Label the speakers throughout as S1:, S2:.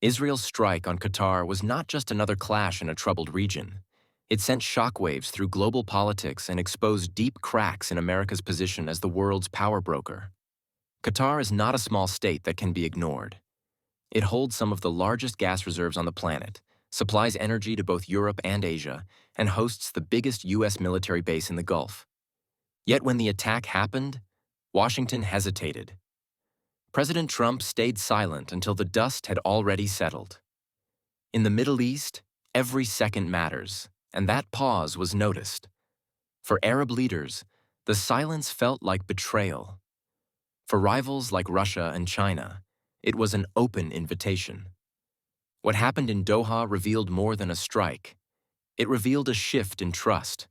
S1: Israel's strike on Qatar was not just another clash in a troubled region. It sent shockwaves through global politics and exposed deep cracks in America's position as the world's power broker. Qatar is not a small state that can be ignored. It holds some of the largest gas reserves on the planet, supplies energy to both Europe and Asia, and hosts the biggest U.S. military base in the Gulf. Yet when the attack happened, Washington hesitated. President Trump stayed silent until the dust had already settled. In the Middle East, every second matters, and that pause was noticed. For Arab leaders, the silence felt like betrayal. For rivals like Russia and China, it was an open invitation. What happened in Doha revealed more than a strike. It revealed a shift in trust,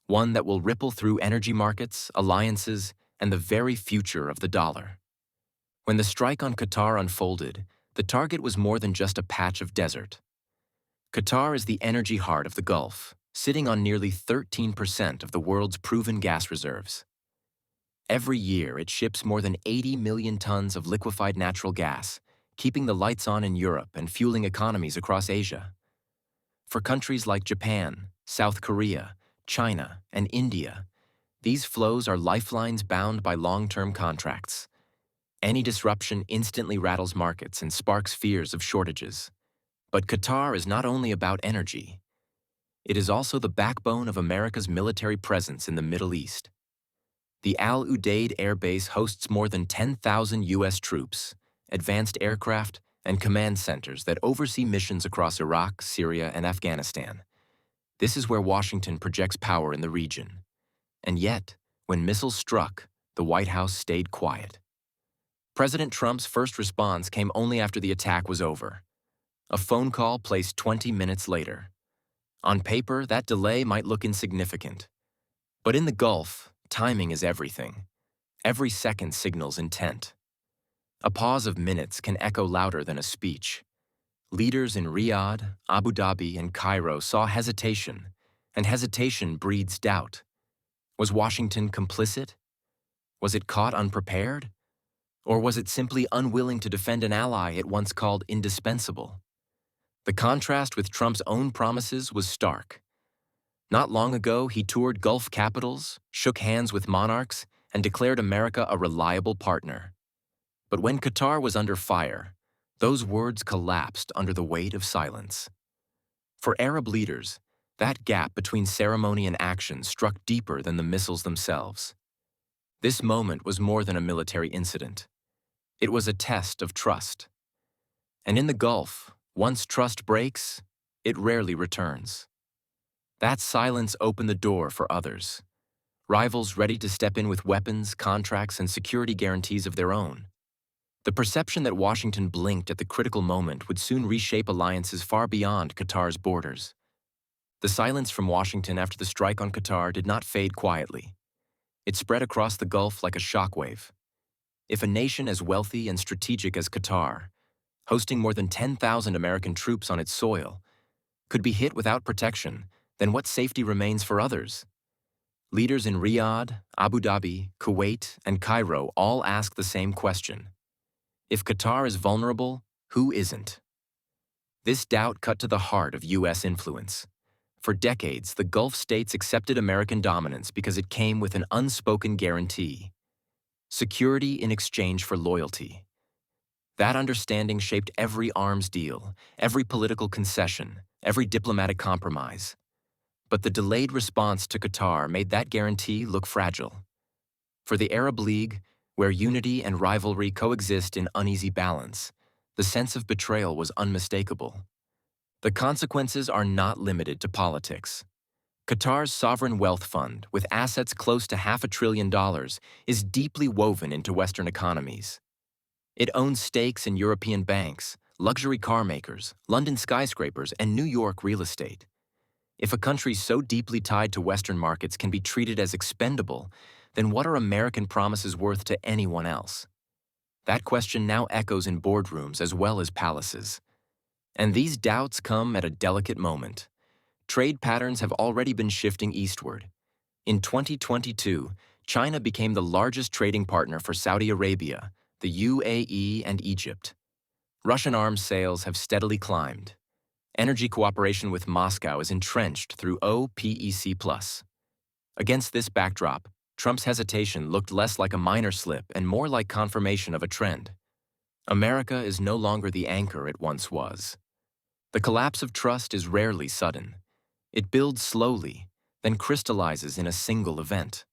S1: one that will ripple through energy markets, alliances, and the very future of the dollar. When the strike on Qatar unfolded, the target was more than just a patch of desert. Qatar is the energy heart of the Gulf, sitting on nearly 13% of the world's proven gas reserves. Every year, it ships more than 80 million tons of liquefied natural gas, keeping the lights on in Europe and fueling economies across Asia. For countries like Japan, South Korea, China, and India, these flows are lifelines bound by long-term contracts. Any disruption instantly rattles markets and sparks fears of shortages. But Qatar is not only about energy. It is also the backbone of America's military presence in the Middle East. The Al-Udeid Air Base hosts more than 10,000 U.S. troops, advanced aircraft, and command centers that oversee missions across Iraq, Syria, and Afghanistan. This is where Washington projects power in the region. And yet, when missiles struck, the White House stayed quiet. President Trump's first response came only after the attack was over. A phone call placed 20 minutes later. On paper, that delay might look insignificant. But in the Gulf, timing is everything. Every second signals intent. A pause of minutes can echo louder than a speech. Leaders in Riyadh, Abu Dhabi, and Cairo saw hesitation, and hesitation breeds doubt. Was Washington complicit? Was it caught unprepared? Or was it simply unwilling to defend an ally it once called indispensable? The contrast with Trump's own promises was stark. Not long ago, he toured Gulf capitals, shook hands with monarchs, and declared America a reliable partner. But when Qatar was under fire, those words collapsed under the weight of silence. For Arab leaders, that gap between ceremony and action struck deeper than the missiles themselves. This moment was more than a military incident. It was a test of trust. And in the Gulf, once trust breaks, it rarely returns. That silence opened the door for others. Rivals ready to step in with weapons, contracts, and security guarantees of their own. The perception that Washington blinked at the critical moment would soon reshape alliances far beyond Qatar's borders. The silence from Washington after the strike on Qatar did not fade quietly. It spread across the Gulf like a shockwave. If a nation as wealthy and strategic as Qatar, hosting more than 10,000 American troops on its soil, could be hit without protection, then what safety remains for others? Leaders in Riyadh, Abu Dhabi, Kuwait, and Cairo all ask the same question. If Qatar is vulnerable, who isn't? This doubt cut to the heart of U.S. influence. For decades, the Gulf states accepted American dominance because it came with an unspoken guarantee: security in exchange for loyalty. That understanding shaped every arms deal, every political concession, every diplomatic compromise. But the delayed response to Qatar made that guarantee look fragile. For the Arab League, where unity and rivalry coexist in uneasy balance, the sense of betrayal was unmistakable. The consequences are not limited to politics. Qatar's sovereign wealth fund, with assets close to $500 billion, is deeply woven into Western economies. It owns stakes in European banks, luxury car makers, London skyscrapers, and New York real estate. If a country so deeply tied to Western markets can be treated as expendable, then what are American promises worth to anyone else? That question now echoes in boardrooms as well as palaces. And these doubts come at a delicate moment. Trade patterns have already been shifting eastward. In 2022, China became the largest trading partner for Saudi Arabia, the UAE, and Egypt. Russian arms sales have steadily climbed. Energy cooperation with Moscow is entrenched through OPEC+. Against this backdrop, Trump's hesitation looked less like a minor slip and more like confirmation of a trend. America is no longer the anchor it once was. The collapse of trust is rarely sudden. It builds slowly, then crystallizes in a single event.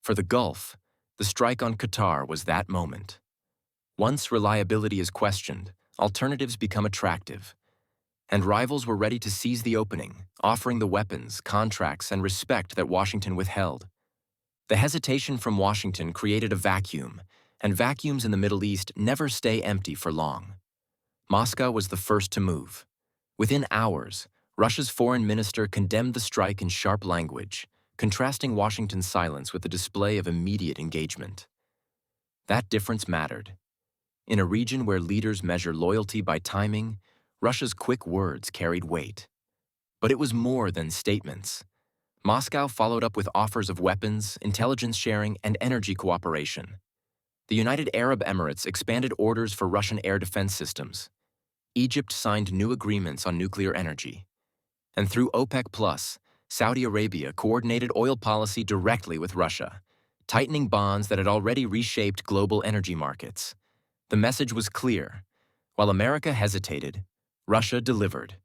S1: For the Gulf, the strike on Qatar was that moment. Once reliability is questioned, alternatives become attractive, and rivals were ready to seize the opening, offering the weapons, contracts, and respect that Washington withheld. The hesitation from Washington created a vacuum, and vacuums in the Middle East never stay empty for long. Moscow was the first to move. Within hours, Russia's foreign minister condemned the strike in sharp language, contrasting Washington's silence with a display of immediate engagement. That difference mattered. In a region where leaders measure loyalty by timing, Russia's quick words carried weight. But it was more than statements. Moscow followed up with offers of weapons, intelligence sharing, and energy cooperation. The United Arab Emirates expanded orders for Russian air defense systems. Egypt signed new agreements on nuclear energy. And through OPEC+, Saudi Arabia coordinated oil policy directly with Russia, tightening bonds that had already reshaped global energy markets. The message was clear. While America hesitated, Russia delivered.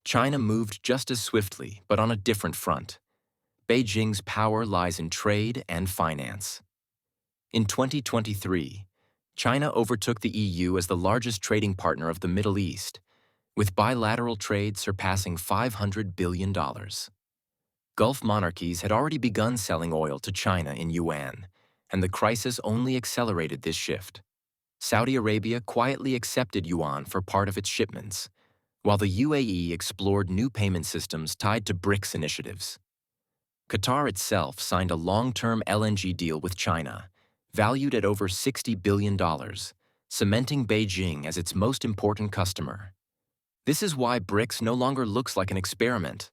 S1: China moved just as swiftly, but on a different front. Beijing's power lies in trade and finance. In 2023, China overtook the EU as the largest trading partner of the Middle East, with bilateral trade surpassing $500 billion. Gulf monarchies had already begun selling oil to China in Yuan, and the crisis only accelerated this shift. Saudi Arabia quietly accepted Yuan for part of its shipments, while the UAE explored new payment systems tied to BRICS initiatives. Qatar itself signed a long-term LNG deal with China, valued at over $60 billion, cementing Beijing as its most important customer. This is why BRICS no longer looks like an experiment.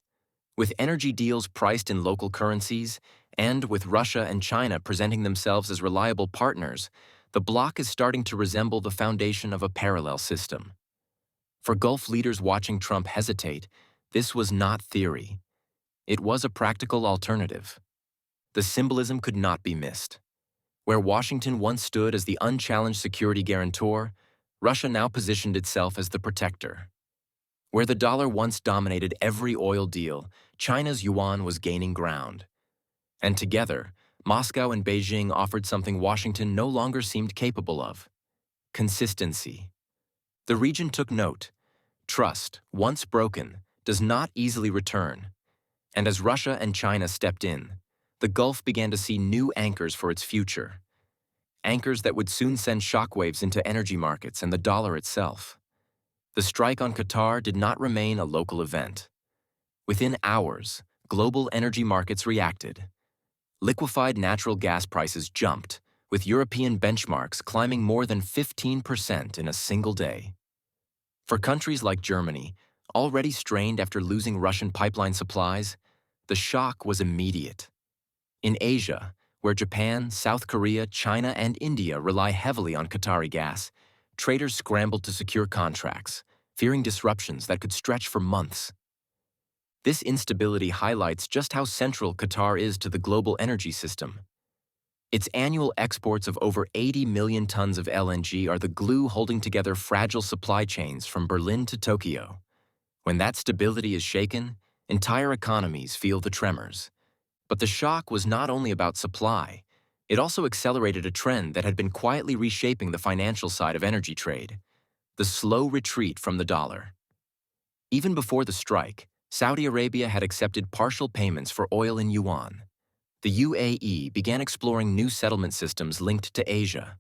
S1: With energy deals priced in local currencies, and with Russia and China presenting themselves as reliable partners, the bloc is starting to resemble the foundation of a parallel system. For Gulf leaders watching Trump hesitate, this was not theory. It was a practical alternative. The symbolism could not be missed. Where Washington once stood as the unchallenged security guarantor, Russia now positioned itself as the protector. Where the dollar once dominated every oil deal, China's yuan was gaining ground. And together, Moscow and Beijing offered something Washington no longer seemed capable of: consistency. The region took note. Trust, once broken, does not easily return. And as Russia and China stepped in, the Gulf began to see new anchors for its future. Anchors that would soon send shockwaves into energy markets and the dollar itself. The strike on Qatar did not remain a local event. Within hours, global energy markets reacted. Liquefied natural gas prices jumped, with European benchmarks climbing more than 15% in a single day. For countries like Germany, already strained after losing Russian pipeline supplies, the shock was immediate. In Asia, where Japan, South Korea, China, and India rely heavily on Qatari gas, traders scrambled to secure contracts, fearing disruptions that could stretch for months. This instability highlights just how central Qatar is to the global energy system. Its annual exports of over 80 million tons of LNG are the glue holding together fragile supply chains from Berlin to Tokyo. When that stability is shaken, entire economies feel the tremors. But the shock was not only about supply, it also accelerated a trend that had been quietly reshaping the financial side of energy trade: the slow retreat from the dollar. Even before the strike, Saudi Arabia had accepted partial payments for oil in yuan. The UAE began exploring new settlement systems linked to Asia.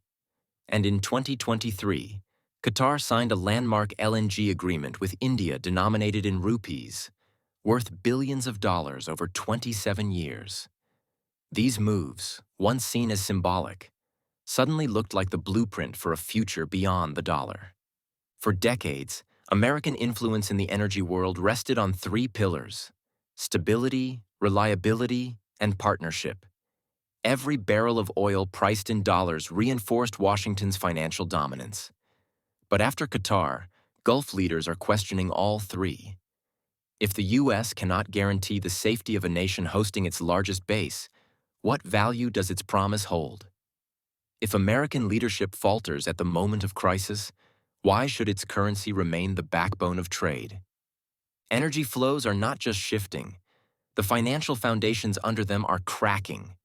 S1: And in 2023, Qatar signed a landmark LNG agreement with India denominated in rupees, worth billions of dollars over 27 years. These moves, once seen as symbolic, suddenly looked like the blueprint for a future beyond the dollar. For decades, American influence in the energy world rested on three pillars: stability, reliability, and partnership. Every barrel of oil priced in dollars reinforced Washington's financial dominance. But after Qatar, Gulf leaders are questioning all three. If the U.S. cannot guarantee the safety of a nation hosting its largest base, what value does its promise hold? If American leadership falters at the moment of crisis, why should its currency remain the backbone of trade? Energy flows are not just shifting, the financial foundations under them are cracking.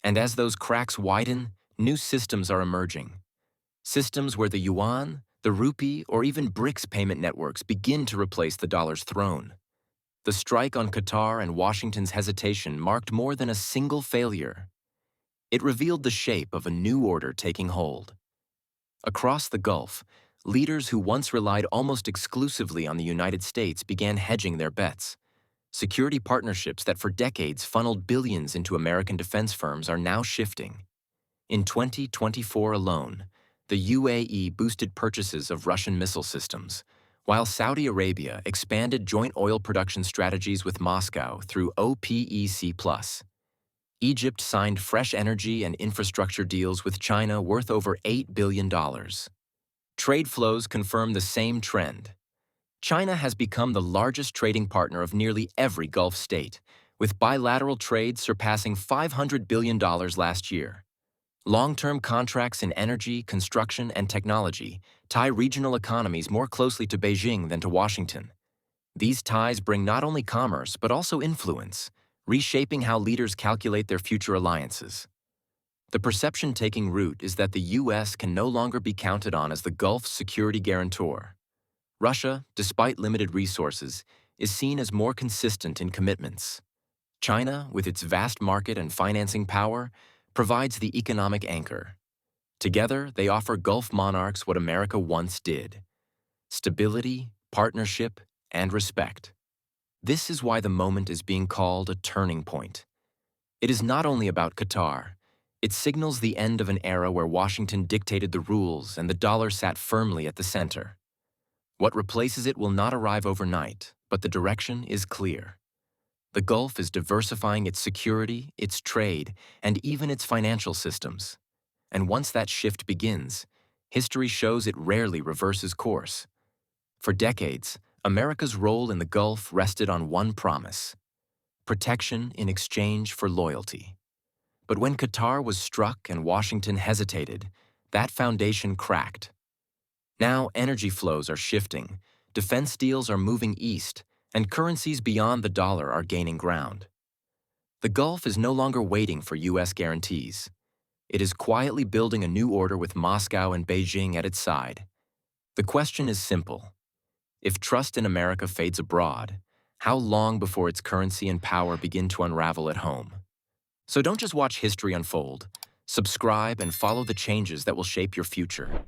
S1: And as those cracks widen, new systems are emerging. Systems where the Yuan, the rupee, or even BRICS payment networks begin to replace the dollar's throne. The strike on Qatar and Washington's hesitation marked more than a single failure. It revealed the shape of a new order taking hold. Across the Gulf, leaders who once relied almost exclusively on the United States began hedging their bets. Security partnerships that for decades funneled billions into American defense firms are now shifting. In 2024 alone, the UAE boosted purchases of Russian missile systems, while Saudi Arabia expanded joint oil production strategies with Moscow through OPEC+. Egypt signed fresh energy and infrastructure deals with China worth over $8 billion. Trade flows confirm the same trend. China has become the largest trading partner of nearly every Gulf state, with bilateral trade surpassing $500 billion last year. Long-term contracts in energy, construction, and technology tie regional economies more closely to Beijing than to Washington. These ties bring not only commerce but also influence, reshaping how leaders calculate their future alliances. The perception taking root is that the U.S. can no longer be counted on as the Gulf's security guarantor. Russia, despite limited resources, is seen as more consistent in commitments. China, with its vast market and financing power, provides the economic anchor. Together, they offer Gulf monarchs what America once did: stability, partnership, and respect. This is why the moment is being called a turning point. It is not only about Qatar. It signals the end of an era where Washington dictated the rules and the dollar sat firmly at the center. What replaces it will not arrive overnight, but the direction is clear. The Gulf is diversifying its security, its trade, and even its financial systems. And once that shift begins, history shows it rarely reverses course. For decades, America's role in the Gulf rested on one promise: protection in exchange for loyalty. But when Qatar was struck and Washington hesitated, that foundation cracked. Now energy flows are shifting, defense deals are moving east, and currencies beyond the dollar are gaining ground. The Gulf is no longer waiting for U.S. guarantees. It is quietly building a new order with Moscow and Beijing at its side. The question is simple. If trust in America fades abroad, how long before its currency and power begin to unravel at home? So don't just watch history unfold. Subscribe and follow the changes that will shape your future.